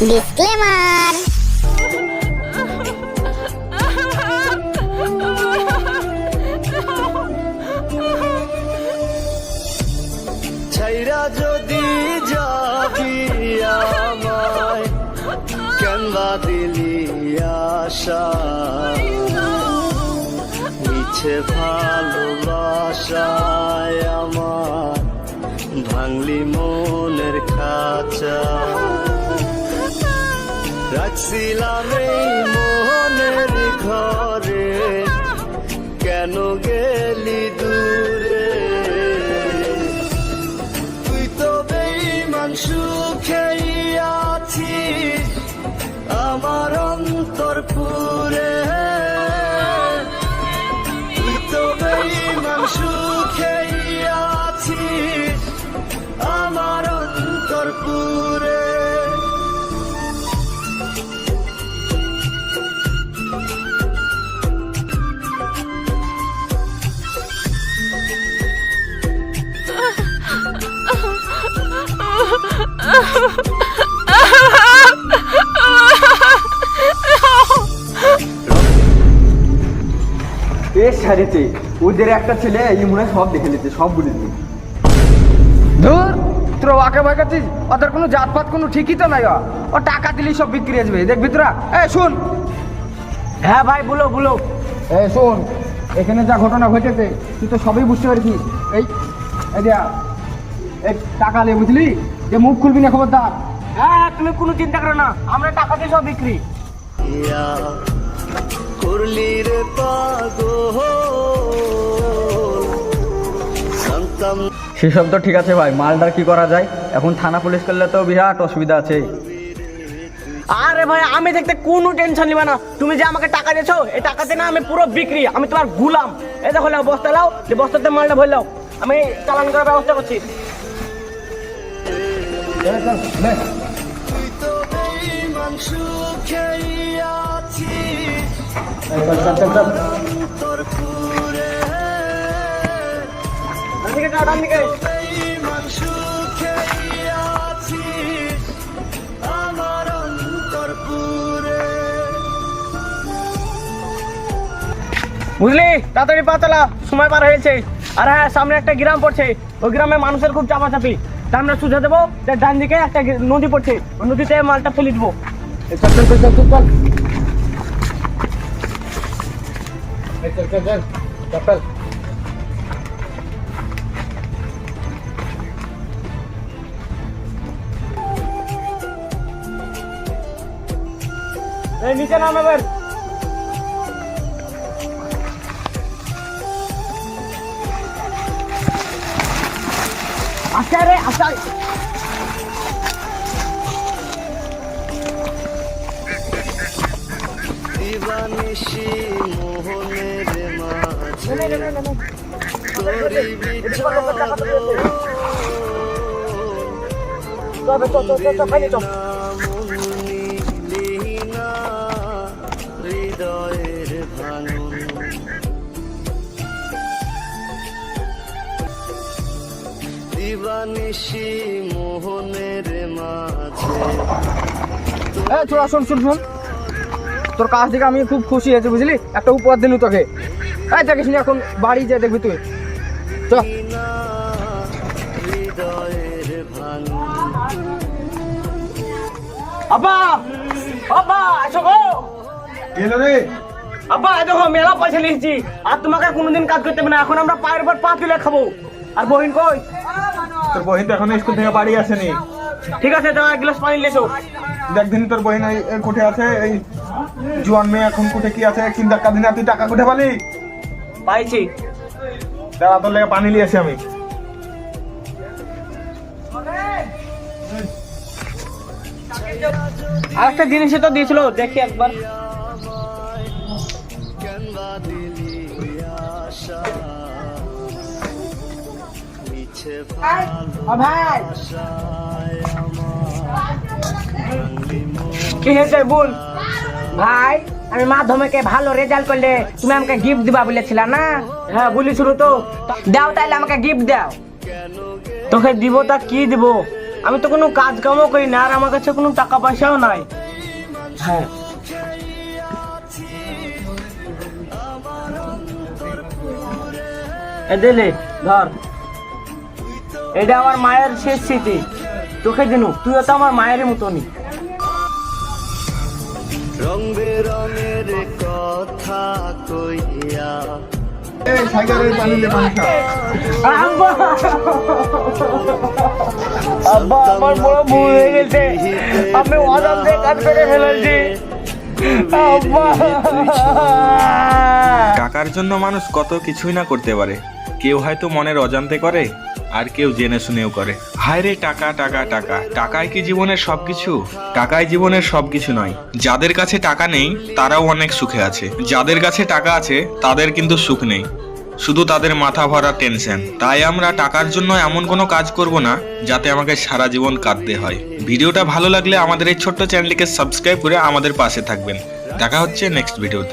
Disclaimer. ছাইরা যদি যাবি আমায় কেনবা দিলি আশা, মিছে ভালোবাসায় আমার ভাঙলি মনের খাঁচা। রাখছিলাম এই মনের ঘরে, কেন গেলি দূরে? তুই তো বেঈমান সুখেই আছিস আমার অন্তর পুরে। তুই তো বেঈমান সুখেই আছিস আমার অন্তর পুরে। এর সারিতে ওদের একটা ছেলে এই মনে হয় সব দেখে নিতে, সব বলে দিবি। ধুর, তোর ওয়াকে বাগাচ্ছিস, ওদের কোনো জাতপাত কোনো ঠিকই তো নাই। ও টাকা দিলেই সব বিক্রি আসবে, দেখবি তোরা। শুন। হ্যাঁ ভাই, বলো বলো। শোন, এখানে যা ঘটনা ঘটেছে তুই তো সবই বুঝতে পারছিস। এই টাকা লে, বুঝলি? যে মুখ খুলবি না, খবরদার। হ্যাঁ, তুমি কোনো চিন্তা করো না, আমরা টাকা দিয়ে সব বিক্রি। করলি রে পাগল সন্তান। সেসব তো ঠিক আছে ভাই, মালদার কি করা যায়? এখন থানা পুলিশ করলে তো বিরাট অসুবিধা আছে। আরে ভাই, আমি দেখতে কোনো টেনশন নিবা না। তুমি যে আমাকে টাকা দিয়েছো, এই টাকাতে না আমি পুরো বিক্রি, আমি তোমার গুলাম। এই দেখো নাও, বস্তা লাও, যে বস্তাতে মালটা ভরে লাও, আমি চালান করার ব্যবস্থা করছি। তুই তো বেঈমান সুখেই আছিস তোর পুরে। বেঈমান সুখেই আছিস আমার অন্তর পুরে। বুঝলি, তাড়াতাড়ি পা চালা, সময় পার হয়েছে। আর হ্যাঁ, সামনে একটা গ্রাম পড়ছে, ওই গ্রামে মানুষের খুব চাপাচাপি। তা আমরা সুঝে দেবো, ডান দিকে একটা নদী পড়ছে, ওই নদীতে মালটা ফেলে দেবো। এই নিচে নাম এবার। আচ্ছা রে, আচ্ছা। দিবানিশি মোহনের মাঝে তোরি বিচরণ হৃদয়ের ভাঙন। দিবানিশি মোহনের মাঝে। ছোড়া, শোন শোন শোন, তোর কাছ থেকে আমি খুব খুশি হয়েছি, বুঝলি? একটা উপহার দিলু তোকে। দেখিস নি, এখন বাড়ি যা দেখবি তুই। চ। হৃদয়ের ভাঙন। আব্বা, আব্বা, আসো গো। গেল রে। আব্বা, দেখো মেলা পয়সা নিয়েছি, আর তোমাকে কোনোদিন কাজ করতে হবে না। এখন আমরা পায়ের উপর পা তুলে খাবো। আর বহিন কই? তোর বহিন তো এখন স্কুল থেকে বাড়ি আসেনি। ঠিক আছে, যাও এক গ্লাস পানি লেছো। দেখদিন তোর বহিন কোঠে আছে, এই জোয়ান মেয়ে এখন কোঠে কি আছে চিন্তা কাঁদি না। তুই টাকা কোঠে পালি? পাইছি। দাঁড়া, তোর লেগে পানি নিয়ে আসি আমি। আর একটা জিনিসই তো দিয়েছিল, দেখি একবার। কেনবা দিলি আশা, মিছে ভালোবাসায় আমার ভাঙলি মন। কি হয়েছে বোন? ভাই, আমি মাধ্যমিকে ভালো রেজাল্ট করলে তুমি আমাকে গিফট দিবা বলেছিলা না? হ্যাঁ বলেছিল তো। দাও তাহলে আমাকে গিফট দাও। তোকে দিব তা কি দিব? আমি তো কোনো কাজ কামও করি না, আর আমার কাছে কোনো টাকা পয়সাও নাই। হ্যাঁ, এ দিলে ধর, এটা আমার মায়ের শেষ স্মৃতি, তোকে দিনু, তুইও তো আমার মায়ের মতনই। রং বেরঙের কথা কইয়া এই সাইকেলের পানি লে পানি খা। আব্বা, আব্বা আমার বড় ভুল হয়ে গেছে, আমি অজান্তে কাজ করে ফেলেছি আব্বা। টাকার জন্য মানুষ কত কিছুই না করতে পারে। কেউ হয়তো মনের অজান্তে করে, আর কেউ জেনে শুনেও করে। হায় রে টাকা টাকা টাকা, টাকাই কি জীবনের সবকিছু? টাকাই জীবনের সবকিছু নয়। যাদের কাছে টাকা নেই তারাও অনেক সুখে আছে, যাদের কাছে টাকা আছে তাদের কিন্তু সুখ নেই, শুধু তাদের মাথা ভরা টেনশন। তাই আমরা টাকার জন্য এমন কোনো কাজ করব না যাতে আমাকে সারা জীবন কাঁদতে হয়। ভিডিওটা ভালো লাগলে আমাদের এই ছোট্ট চ্যানেলটিকে সাবস্ক্রাইব করে আমাদের পাশে থাকবেন। দেখা হচ্ছে নেক্সট ভিডিওতে।